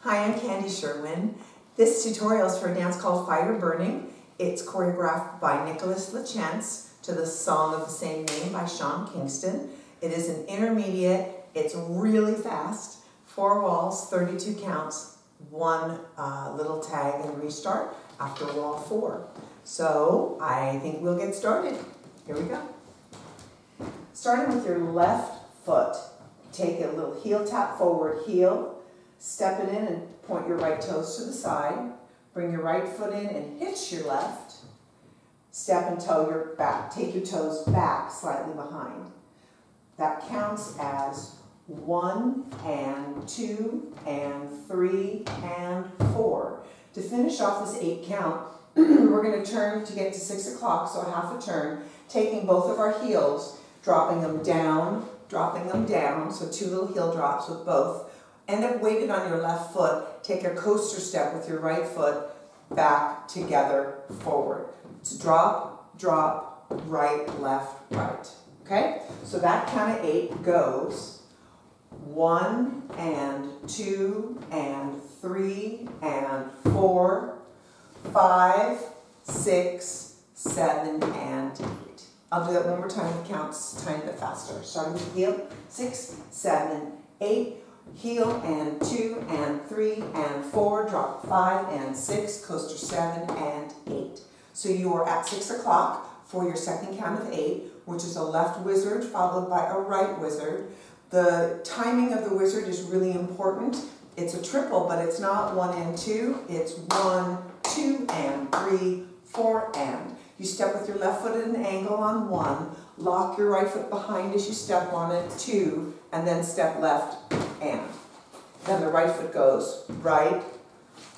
Hi, I'm Candy Sherwin. This tutorial is for a dance called Fire Burning. It's choreographed by Nicholas LaChance to the song of the same name by Sean Kingston. It is an intermediate, it's really fast, 4 walls, 32 counts, 1 little tag and restart after wall 4. So I think we'll get started. Here we go. Starting with your left foot, take a little heel tap forward, heel, step it in and point your right toes to the side. Bring your right foot in and hitch your left. Step and toe your back. Take your toes back slightly behind. That counts as 1 and 2 and 3 and 4. To finish off this 8 count, we're going to turn to get to 6 o'clock, so a half a turn, taking both of our heels, dropping them down, so 2 little heel drops with both. End up weighted on your left foot, take a coaster step with your right foot, back, together, forward. It's drop, drop, right, left, right. Okay? So that count of 8 goes 1 and 2 and 3 and 4, 5, 6, 7, and 8. I'll do that one more time. It counts a tiny bit faster. Starting with heel, 6, 7, 8. Heel and 2 and 3 and 4, drop 5 and 6, coaster 7 and 8. So you are at 6 o'clock for your second count of 8, which is a left wizard followed by a right wizard. The timing of the wizard is really important. It's a triple, but it's not 1 and 2. It's 1, 2 and 3, 4 and. You step with your left foot at an angle on 1, lock your right foot behind as you step on it, 2, and then step left and. Then the right foot goes right,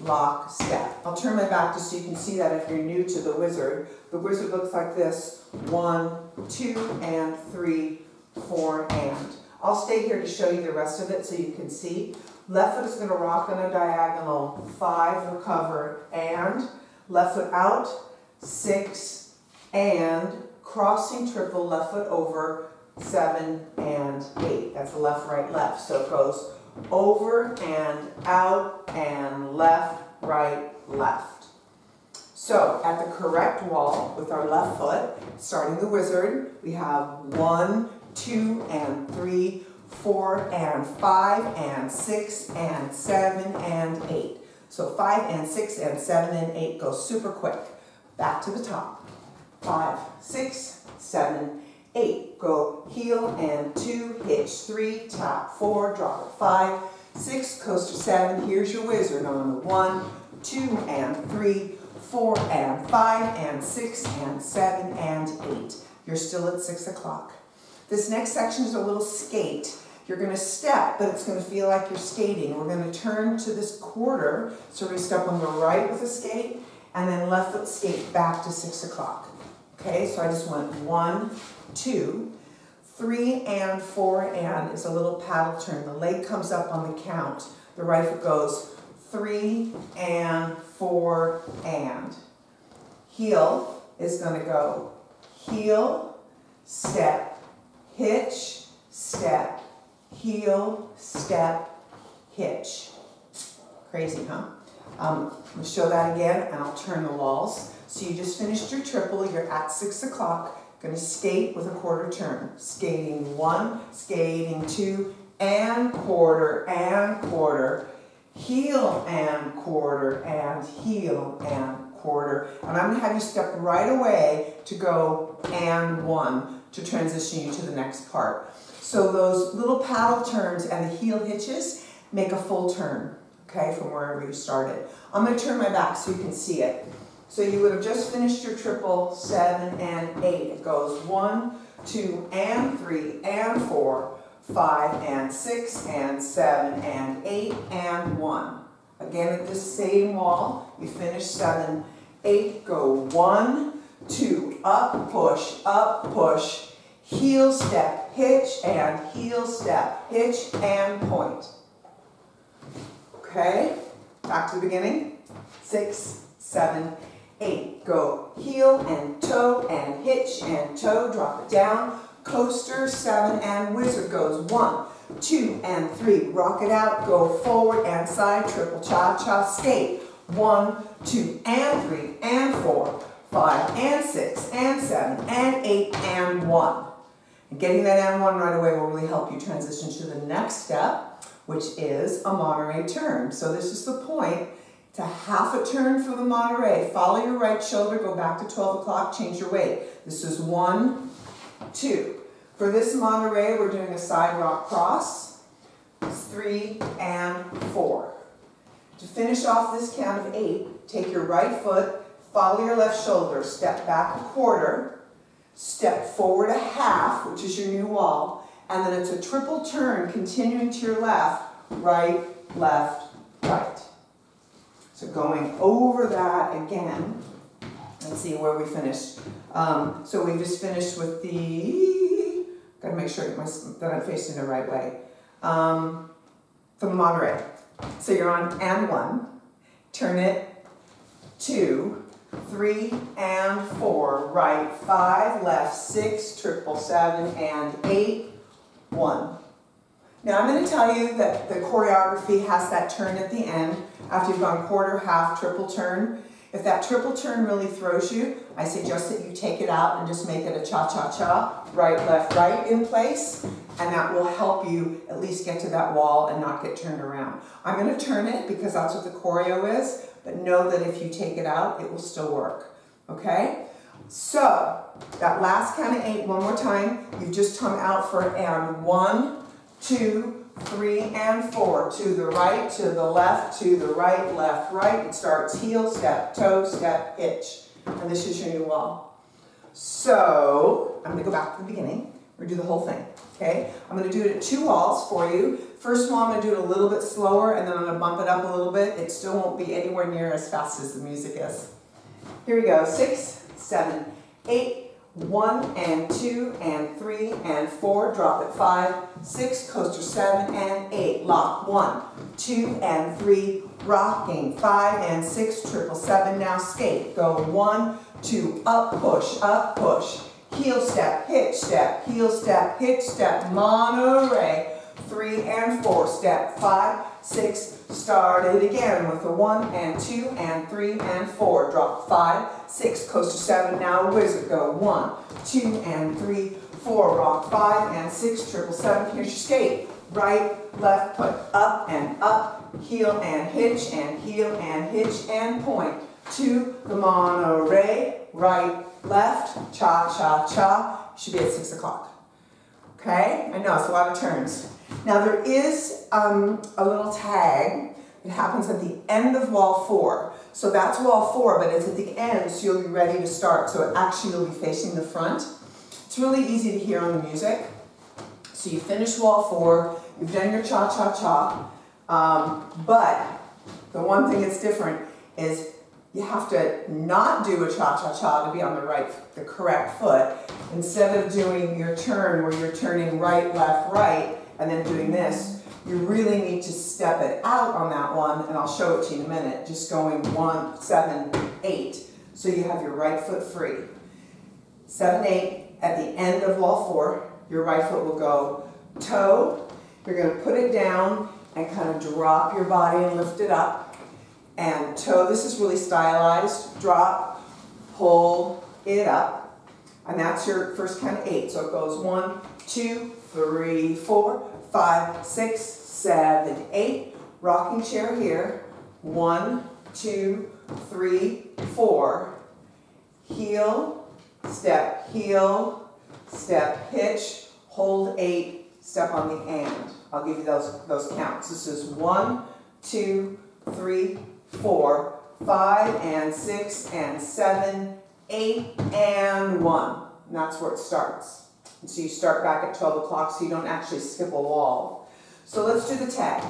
lock, step. I'll turn my back just so you can see that if you're new to the wizard. The wizard looks like this: 1, 2, and 3, 4, and. I'll stay here to show you the rest of it so you can see. Left foot is going to rock on a diagonal, 5, recover, and. Left foot out, 6, and. Crossing triple, left foot over, 7 and 8. That's a left, right, left. So it goes over and out and left, right, left. So at the correct wall with our left foot, starting the wizard, we have 1, 2 and 3, 4 and 5 and 6 and 7 and 8. So 5 and 6 and 7 and 8 go super quick. Back to the top. 5, 6, 7, 8. Go heel and 2, hitch 3, tap 4, drop it 5, 6, coaster 7. Here's your wizard on the 1, 2 and 3, 4 and 5 and 6 and 7 and 8. You're still at 6 o'clock. This next section is a little skate. You're going to step, but it's going to feel like you're skating. We're going to turn to this quarter, so we step on the right with a skate, and then left foot skate back to 6 o'clock. Okay, so I just went 1, 2, 3 and 4 and is a little paddle turn. The leg comes up on the count. The right foot goes 3 and 4 and. Heel is going to go heel, step, hitch, step, heel, step, hitch. Crazy, huh? I'm going to show that again and I'll turn the walls. So you just finished your triple, you're at 6 o'clock, going to skate with a quarter turn. Skating 1, skating 2, and quarter, heel and quarter, and heel and quarter. And I'm going to have you step right away to go and 1 to transition you to the next part. So those little paddle turns and the heel hitches make a full turn, okay, from wherever you started. I'm going to turn my back so you can see it. So you would have just finished your triple, 7 and 8. It goes 1, 2 and 3 and 4, 5 and 6 and 7 and 8 and 1. Again at this same wall, you finish 7, 8, go 1, 2, up, push, heel step, hitch, and heel step, hitch, and point. Okay, back to the beginning. 6, 7, 8. Go heel and toe and hitch and toe, drop it down, coaster, 7 and wizard goes 1, 2 and 3, rock it out, go forward and side, triple cha-cha, skate. 1, 2 and 3 and 4, 5 and 6 and 7 and 8 and 1. And getting that and 1 right away will really help you transition to the next step, which is a Monterey turn. So this is the point. To half a turn for the Monterey. Follow your right shoulder, go back to 12 o'clock, change your weight. This is 1, 2. For this Monterey, we're doing a side rock cross. 3 and 4. To finish off this count of 8, take your right foot, follow your left shoulder, step back a quarter, step forward a half, which is your new wall, and then it's a triple turn continuing to your left, right, left, right. So going over that again, let's see where we finished. So we just finished with the, gotta make sure that I'm facing the right way, from the Monterey. So you're on and 1, turn it, 2, 3 and 4, right, 5, left, 6, triple 7 and 8, 1. Now I'm going to tell you that the choreography has that turn at the end after you've gone quarter, half, triple turn. If that triple turn really throws you, I suggest that you take it out and just make it a cha-cha-cha, right, left, right in place, and that will help you at least get to that wall and not get turned around. I'm going to turn it because that's what the choreo is, but know that if you take it out, it will still work, okay? So, that last count of 8, one more time, you've just come out for and 1, 2, 3 and 4, to the right, to the left, to the right, left, right. It starts heel, step, toe, step, hitch. And this is your new wall. So, I'm going to go back to the beginning. We're going to do the whole thing, okay? I'm going to do it at 2 walls for you. First one, I'm going to do it a little bit slower, and then I'm going to bump it up a little bit. It still won't be anywhere near as fast as the music is. Here we go. 6, 7, 8, 1 and 2 and 3 and 4, drop it 5, 6, coaster 7 and 8, lock 1, 2 and 3, rocking 5 and 6, triple 7, now skate, go 1, 2, up, push, heel step, hitch step, heel step, hitch step, Monterey, 3 and 4, step 5, 6, start it again with a 1 and 2 and 3 and 4, drop 5, 6, coaster 7, now wizard, go 1, 2 and 3, 4, rock 5 and 6, triple 7, here's your skate, right, left, put up, heel and hitch and point, to the Monterey, right, left, cha-cha-cha, should be at 6 o'clock. Okay, I know it's a lot of turns. Now there is a little tag that happens at the end of wall 4. So that's wall 4, but it's at the end, so you'll be ready to start. So actually you'll be facing the front. It's really easy to hear on the music. So you finish wall 4, you've done your cha-cha-cha, but the one thing that's different is you have to not do a cha-cha-cha to be on the correct foot. Instead of doing your turn where you're turning right, left, right, and then doing this, you really need to step it out on that one, and I'll show it to you in a minute, just going 1, 7, 8, so you have your right foot free. 7, 8, at the end of wall 4, your right foot will go toe, you're going to put it down and kind of drop your body and lift it up, and toe, this is really stylized, drop, pull it up, and that's your first count of 8, so it goes 1, 2, 3, 4, 5, 6, 7, 8. Rocking chair here. 1, 2, 3, 4. Heel, step, hitch, hold 8, step on the and. I'll give you those counts. This is 1, 2, 3, 4, 5, and 6, and 7, 8, and 1. And that's where it starts. And so you start back at 12 o'clock so you don't actually skip a wall. So let's do the tag.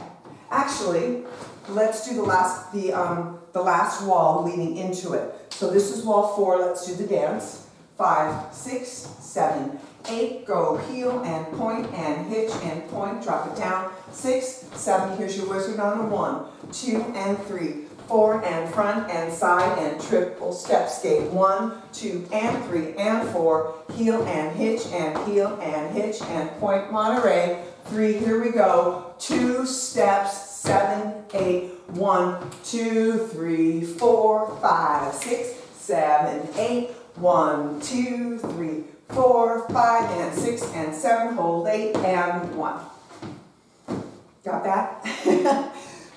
Actually, let's do the last wall leading into it. So this is wall 4, let's do the dance. 5, 6, 7, 8, go heel and point and hitch and point, drop it down. 6, 7, here's your wizard on a 1, 2 and 3, 4 and front and side and triple step skate. 1, 2 and 3 and 4, heel and hitch and point, Monterey. 3, here we go. 2 steps, 7, 8, 1, 2, 3, 4, 5, 6, 7, 8, 1, 2, 3, 4, 5, and 6, and 7, hold 8, and 1. Got that?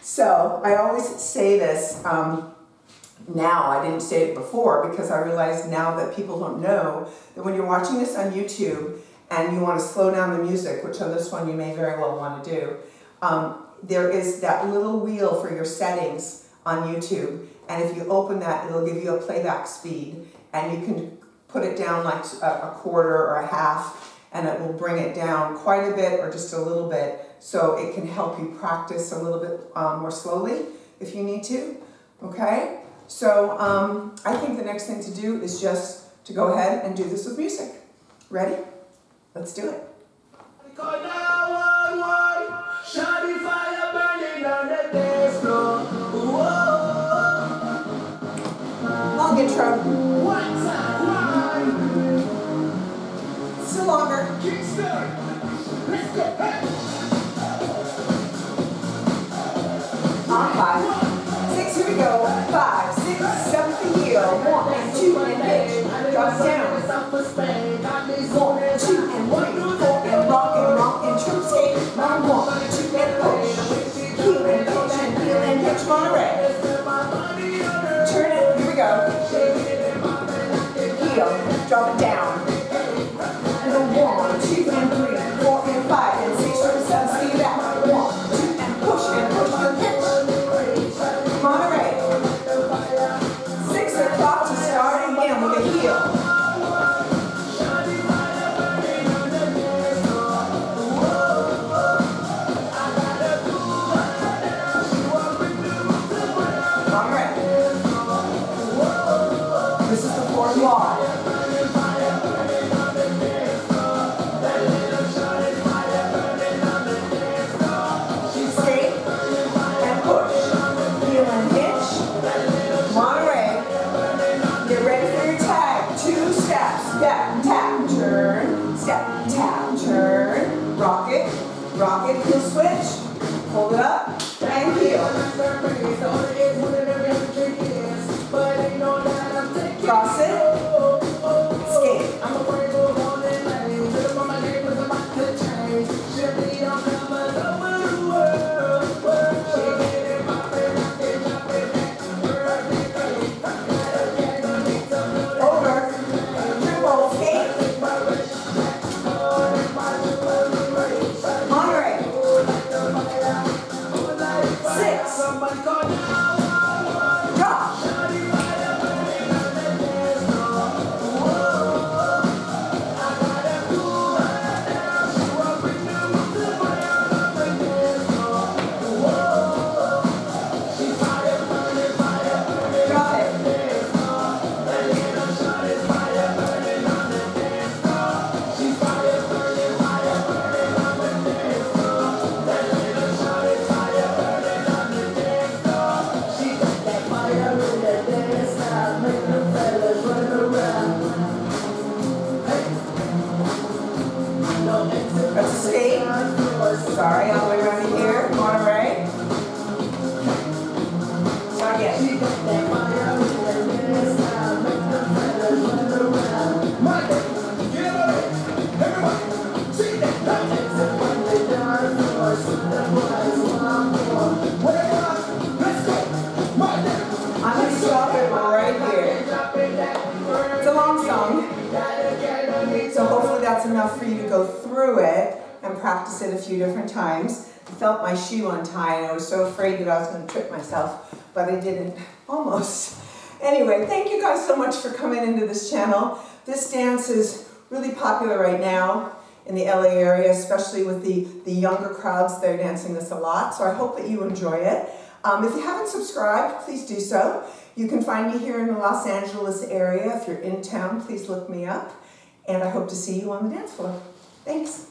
So, I always say this, now, I didn't say it before because I realize now that people don't know that when you're watching this on YouTube and you want to slow down the music, which on this one you may very well want to do, there is that little wheel for your settings on YouTube, and if you open that, it'll give you a playback speed, and you can put it down like a quarter or a half, and it will bring it down quite a bit or just a little bit, so it can help you practice a little bit more slowly if you need to, okay? So I think the next thing to do is just to go ahead and do this with music. Ready? Let's do it. Long intro. Still longer. On 5, 6, here we go. 5, 6, 7 for heel. 1 and 2 and hitch. Drop down. 1, 2 and 3, 4 and rock and trip skate. 1, 2 and push. Heel and hitch, Monterey. Turn it. Here we go. Heel. Drop it down. 1, 2 and 3, 4 and 5 and 6, 7, speed it out. 1, 2 and push and hitch. Monterey. 6 o'clock to start again with a heel. Monterey. This is the 4th bar. Rock it, heel switch, hold it up, and heel. Cross it, skate. Over, triple, skate. That's a skate. Sorry, all the way around here. Monterey. So again. I'm going to stop it right here. It's a long song. So hopefully that's enough for you to go through it and practice it a few different times. I felt my shoe untie and I was so afraid that I was going to trip myself, but I didn't, almost. Anyway, thank you guys so much for coming into this channel. This dance is really popular right now in the LA area, especially with the younger crowds. They're dancing this a lot, so I hope that you enjoy it. If you haven't subscribed, please do so. You can find me here in the Los Angeles area. If you're in town, please look me up. And I hope to see you on the dance floor. Thanks.